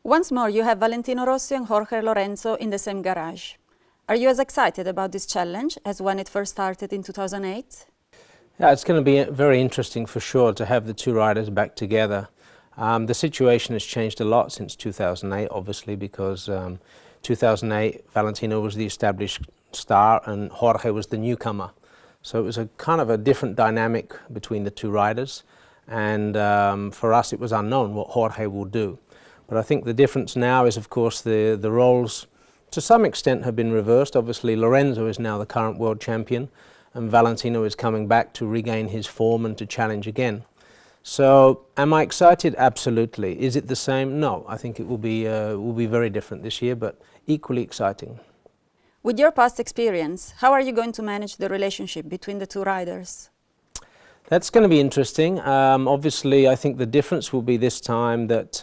Once more, you have Valentino Rossi and Jorge Lorenzo in the same garage. Are you as excited about this challenge as when it first started in 2008? Yeah, it's going to be very interesting for sure to have the two riders back together. The situation has changed a lot since 2008, obviously, because 2008 Valentino was the established star and Jorge was the newcomer. So it was a kind of a different dynamic between the two riders, and for us it was unknown what Jorge will do. But I think the difference now is, of course, the roles to some extent have been reversed. Obviously Lorenzo is now the current world champion and Valentino is coming back to regain his form and to challenge again. So am I excited? Absolutely. Is it the same? No. I think it will be very different this year, but equally exciting. With your past experience, how are you going to manage the relationship between the two riders? That's going to be interesting. Obviously, I think the difference will be this time that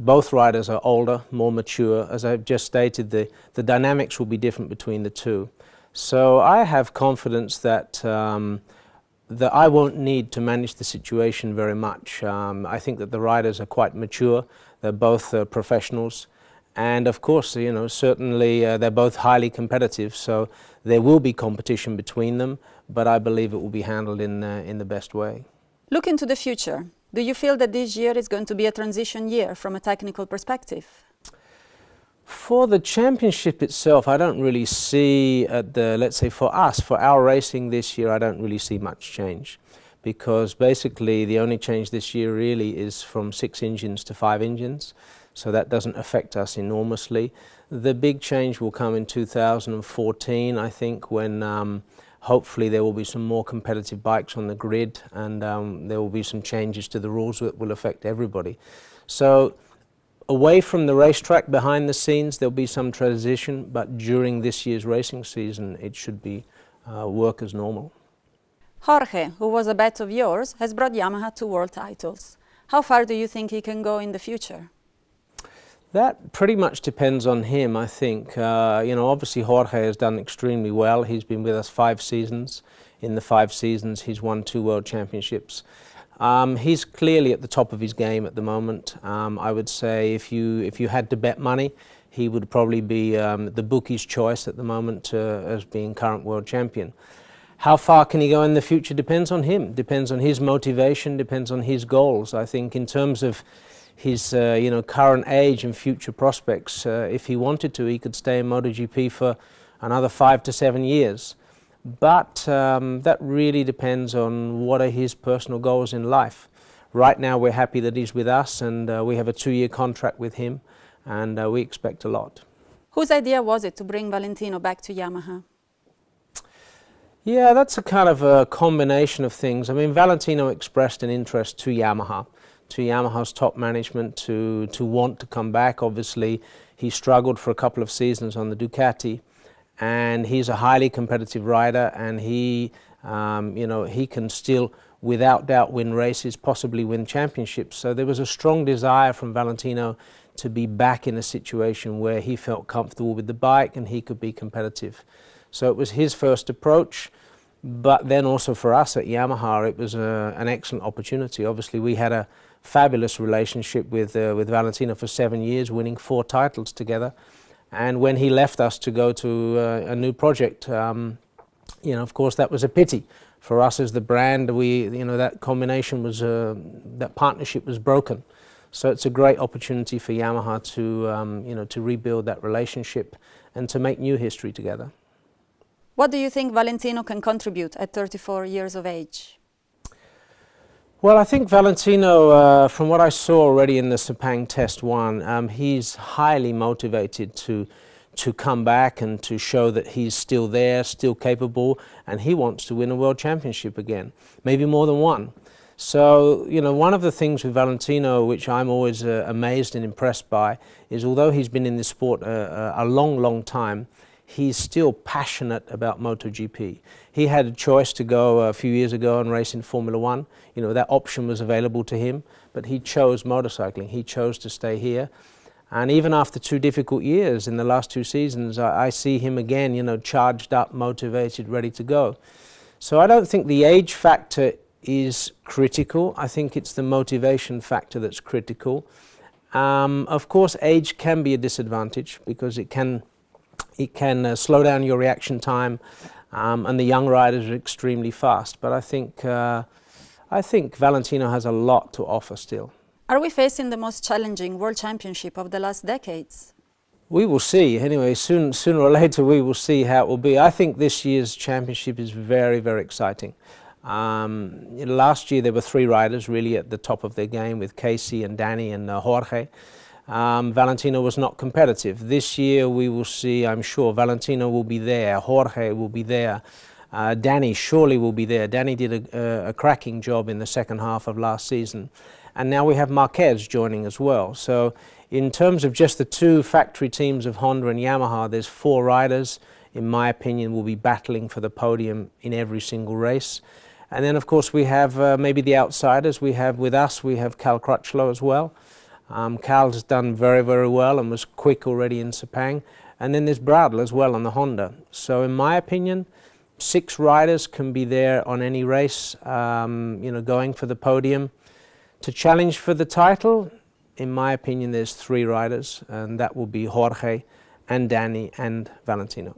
both riders are older, more mature. As I've just stated, the dynamics will be different between the two. So I have confidence that I won't need to manage the situation very much. I think that the riders are quite mature. They're both professionals. And of course, certainly they're both highly competitive, so there will be competition between them, but I believe it will be handled in the best way. Look into the future. Do you feel that this year is going to be a transition year from a technical perspective? For the championship itself, I don't really see, let's say for us, for our racing this year, I don't really see much change. Because basically the only change this year really is from 6 engines to 5 engines. So that doesn't affect us enormously. The big change will come in 2014, I think, when hopefully there will be some more competitive bikes on the grid and there will be some changes to the rules that will affect everybody. So away from the racetrack, behind the scenes, there'll be some transition, but during this year's racing season, it should be work as normal. Jorge, who was a bet of yours, has brought Yamaha 2 world titles. How far do you think he can go in the future? That pretty much depends on him, I think. Obviously Jorge has done extremely well. He's been with us 5 seasons. In the 5 seasons, he's won 2 world championships. He's clearly at the top of his game at the moment. I would say if you had to bet money, he would probably be the bookie's choice at the moment as being current world champion. How far can he go in the future depends on him, depends on his motivation, depends on his goals. I think in terms of his current age and future prospects, if he wanted to, he could stay in MotoGP for another 5 to 7 years. But that really depends on what are his personal goals in life. Right now we're happy that he's with us and we have a 2-year contract with him and we expect a lot. Whose idea was it to bring Valentino back to Yamaha? Yeah, that's a kind of a combination of things. I mean, Valentino expressed an interest to Yamaha's top management to want to come back. Obviously, he struggled for a couple of seasons on the Ducati, and he's a highly competitive rider, and he can still, without doubt, win races, possibly win championships. So there was a strong desire from Valentino to be back in a situation where he felt comfortable with the bike and he could be competitive. So it was his first approach, but then also for us at Yamaha it was an excellent opportunity. Obviously we had a fabulous relationship with Valentino for 7 years, winning 4 titles together. And when he left us to go to a new project, of course that was a pity. For us as the brand, that combination was, that partnership was broken. So it's a great opportunity for Yamaha to rebuild that relationship and to make new history together. What do you think Valentino can contribute at 34 years of age? Well, I think Valentino, from what I saw already in the Sepang Test 1, he's highly motivated to come back and to show that he's still there, still capable, and he wants to win a world championship again, maybe more than one. So, one of the things with Valentino, which I'm always amazed and impressed by, is although he's been in this sport a long, long time, he's still passionate about MotoGP. He had a choice to go a few years ago and race in Formula 1. That option was available to him, but he chose motorcycling. He chose to stay here. And even after 2 difficult years in the last 2 seasons, I see him again, charged up, motivated, ready to go. So I don't think the age factor is critical. I think it's the motivation factor that's critical. Of course, age can be a disadvantage because it can slow down your reaction time, and the young riders are extremely fast. But I think Valentino has a lot to offer still. Are we facing the most challenging World Championship of the last decades? We will see. Anyway, sooner or later we will see how it will be. I think this year's championship is very, very exciting. Last year there were 3 riders really at the top of their game with Casey and Danny and Jorge. Valentino was not competitive. This year we will see, I'm sure, Valentino will be there, Jorge will be there, Danny surely will be there. Danny did a cracking job in the second half of last season. And now we have Marquez joining as well. So in terms of just the 2 factory teams of Honda and Yamaha, there's 4 riders, in my opinion, will be battling for the podium in every single race. And then, of course, we have maybe the outsiders. We have Cal Crutchlow as well. Cal has done very, very well and was quick already in Sepang. And then there's Bradl as well on the Honda. So in my opinion, 6 riders can be there on any race, going for the podium. To challenge for the title, in my opinion, there's 3 riders, and that will be Jorge and Danny and Valentino.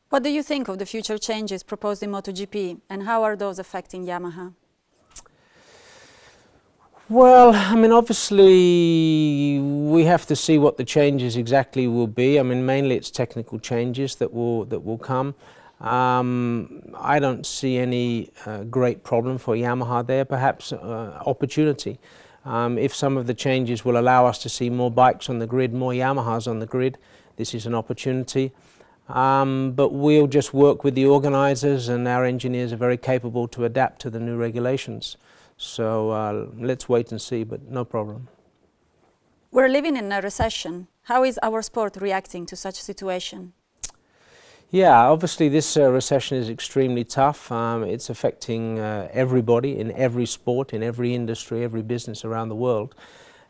What do you think of the future changes proposed in MotoGP, and how are those affecting Yamaha? Well, I mean, obviously we have to see what the changes exactly will be. I mean, mainly it's technical changes that will come. I don't see any great problem for Yamaha there, perhaps opportunity. If some of the changes will allow us to see more bikes on the grid, more Yamahas on the grid, this is an opportunity. But we'll just work with the organisers, and our engineers are very capable to adapt to the new regulations. So let's wait and see, but no problem. We're living in a recession. How is our sport reacting to such a situation? Yeah, obviously this recession is extremely tough. It's affecting everybody in every sport, in every industry, every business around the world.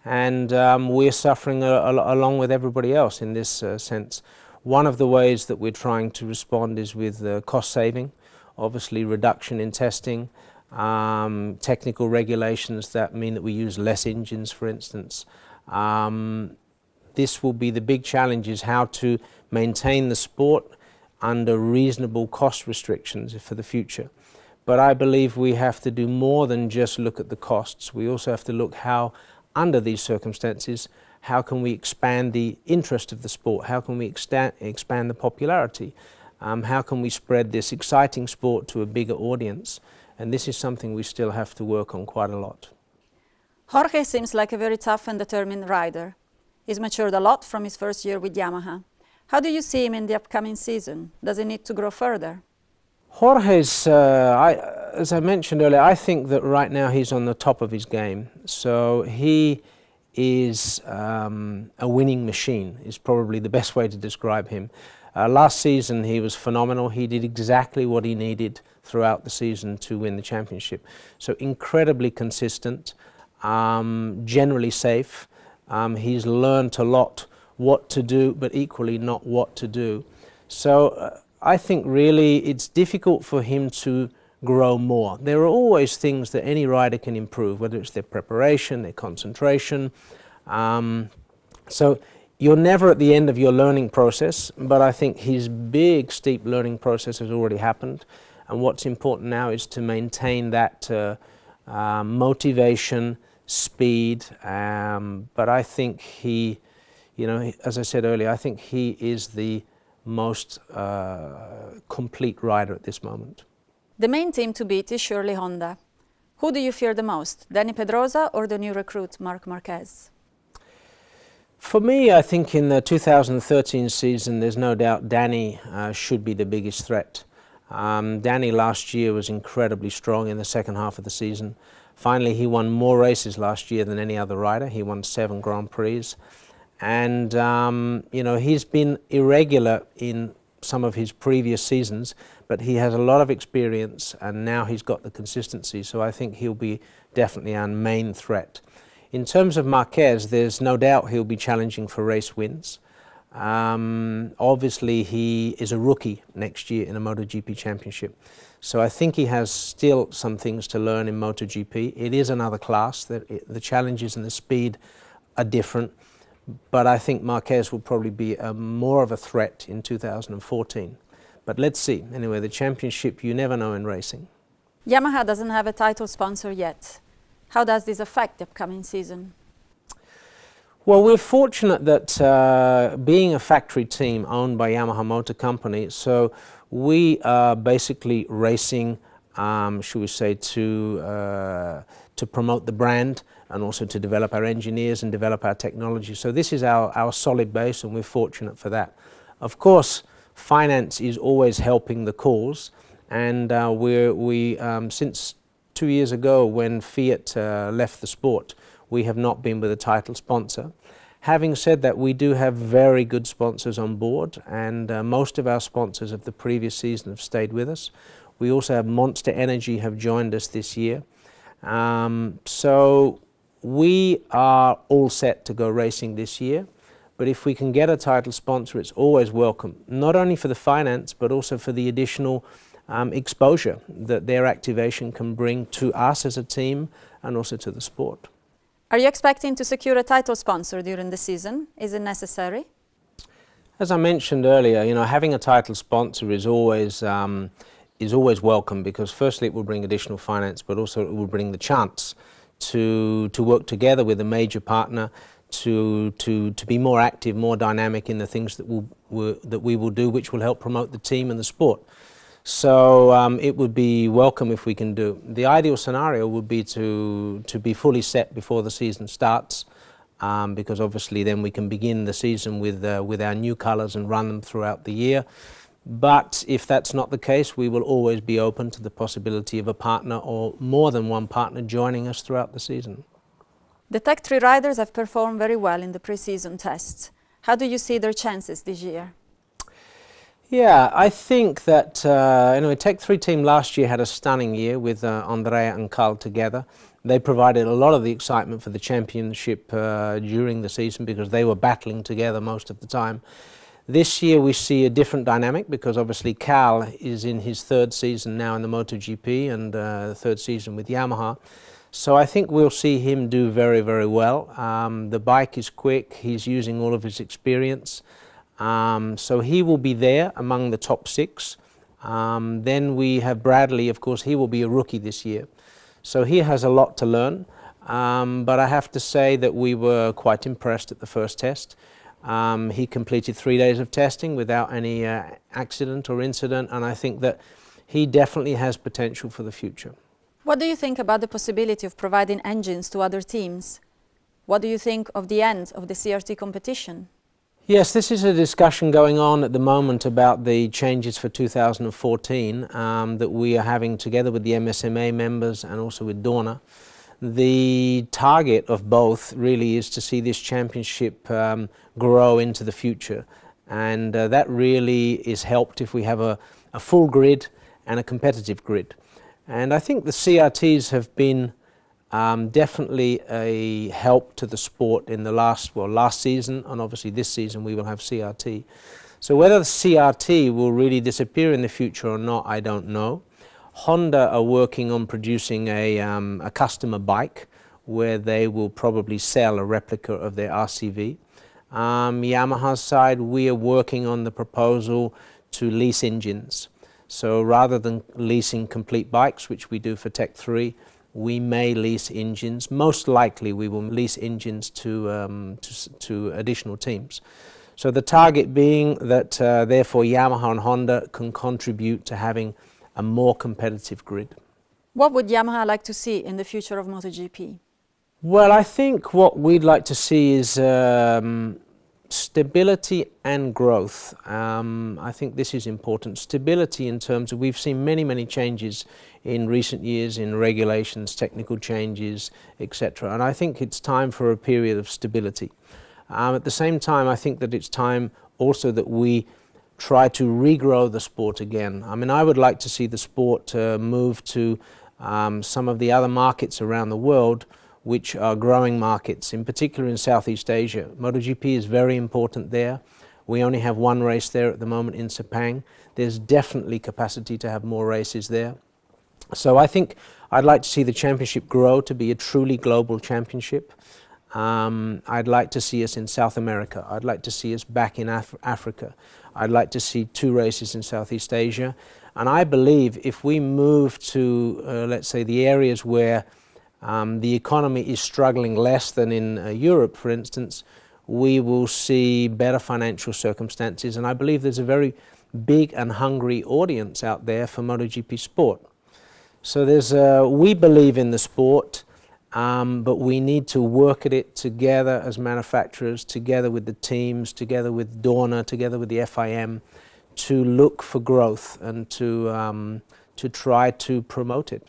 And we're suffering along with everybody else in this sense. One of the ways that we're trying to respond is with cost saving, obviously reduction in testing, technical regulations that mean that we use less engines, for instance. This will be the big challenge, is how to maintain the sport under reasonable cost restrictions for the future. But I believe we have to do more than just look at the costs. We also have to look how, under these circumstances, how can we expand the interest of the sport? How can we expand the popularity? How can we spread this exciting sport to a bigger audience? And this is something we still have to work on quite a lot. Jorge seems like a very tough and determined rider. He's matured a lot from his first year with Yamaha. How do you see him in the upcoming season? Does he need to grow further? Jorge's, as I mentioned earlier, I think that right now he's on the top of his game. So he is a winning machine, is probably the best way to describe him. Last season he was phenomenal. He did exactly what he needed throughout the season to win the championship. So incredibly consistent, generally safe. He's learned a lot what to do, but equally not what to do. So I think really it's difficult for him to grow more. There are always things that any rider can improve, whether it's their preparation, their concentration. So you're never at the end of your learning process, but I think his big, steep learning process has already happened. And what's important now is to maintain that motivation, speed. But I think he, as I said earlier, I think he is the most complete rider at this moment. The main team to beat is surely Honda. Who do you fear the most, Dani Pedrosa or the new recruit, Marc Marquez? For me, I think in the 2013 season, there's no doubt Dani should be the biggest threat. Dani last year was incredibly strong in the second half of the season. Finally, he won more races last year than any other rider. He won 7 Grand Prix. And, he's been irregular in some of his previous seasons, but he has a lot of experience and now he's got the consistency. So I think he'll be definitely our main threat. In terms of Marquez, there's no doubt he'll be challenging for race wins. Obviously, he is a rookie next year in a MotoGP championship. So I think he has still some things to learn in MotoGP. It is another class. The challenges and the speed are different, but I think Marquez will probably be more of a threat in 2014. But let's see. Anyway, the championship, you never know in racing. Yamaha doesn't have a title sponsor yet. How does this affect the upcoming season? Well, we're fortunate that being a factory team owned by Yamaha Motor Company, so we are basically racing, should we say, to promote the brand and also to develop our engineers and develop our technology. So this is our solid base, and we're fortunate for that. Of course, finance is always helping the cause, and since 2 years ago when Fiat left the sport, we have not been with a title sponsor. Having said that, we do have very good sponsors on board, and most of our sponsors of the previous season have stayed with us. We also have Monster Energy have joined us this year. So we are all set to go racing this year, but if we can get a title sponsor, it's always welcome, not only for the finance but also for the additional exposure that their activation can bring to us as a team and also to the sport. Are you expecting to secure a title sponsor during the season? Is it necessary? As I mentioned earlier, you know, having a title sponsor is always welcome, because firstly it will bring additional finance, but also it will bring the chance to work together with a major partner to be more active, more dynamic in the things that we will do, which will help promote the team and the sport. So it would be welcome if we can do. The ideal scenario would be to be fully set before the season starts, because obviously then we can begin the season with our new colours and run them throughout the year. But if that's not the case, we will always be open to the possibility of a partner or more than one partner joining us throughout the season. The Tech 3 riders have performed very well in the pre-season tests. How do you see their chances this year? Yeah, I think that the Tech 3 team last year had a stunning year with Andrea and Carl together. They provided a lot of the excitement for the championship during the season because they were battling together most of the time. This year we see a different dynamic because obviously Carl is in his third season now in the MotoGP and third season with Yamaha. So I think we'll see him do very, very well. The bike is quick, he's using all of his experience. So he will be there among the top 6. Then we have Bradley, of course, he will be a rookie this year. So he has a lot to learn. But I have to say that we were quite impressed at the first test. He completed 3 days of testing without any accident or incident, and I think that he definitely has potential for the future. What do you think about the possibility of providing engines to other teams? What do you think of the end of the CRT competition? Yes, this is a discussion going on at the moment about the changes for 2014 that we are having together with the MSMA members and also with Dorna. The target of both really is to see this championship grow into the future, and that really is helped if we have a full grid and a competitive grid. And I think the CRTs have been definitely a help to the sport in the last season, and obviously this season we will have CRT. So whether the CRT will really disappear in the future or not, I don't know. Honda are working on producing a customer bike where they will probably sell a replica of their RCV. Yamaha's side, we are working on the proposal to lease engines. So rather than leasing complete bikes, which we do for Tech 3, we may lease engines. Most likely we will lease engines to additional teams. So the target being that therefore Yamaha and Honda can contribute to having a more competitive grid. What would Yamaha like to see in the future of MotoGP? Well, I think what we'd like to see is stability and growth. I think this is important. Stability in terms of, we've seen many changes in recent years in regulations, technical changes, etc. And I think it's time for a period of stability. At the same time, I think that it's time also that we try to regrow the sport again. I mean, I would like to see the sport move to some of the other markets around the world which are growing markets, in particular in Southeast Asia. MotoGP is very important there. We only have one race there at the moment in Sepang. There's definitely capacity to have more races there. So I think I'd like to see the championship grow to be a truly global championship. I'd like to see us in South America. I'd like to see us back in Africa. I'd like to see 2 races in Southeast Asia. And I believe if we move to, let's say, the areas where the economy is struggling less than in Europe, for instance, we will see better financial circumstances. And I believe there's a very big and hungry audience out there for MotoGP sport. So we believe in the sport, but we need to work at it together as manufacturers, together with the teams, together with Dorna, together with the FIM, to look for growth and to try to promote it.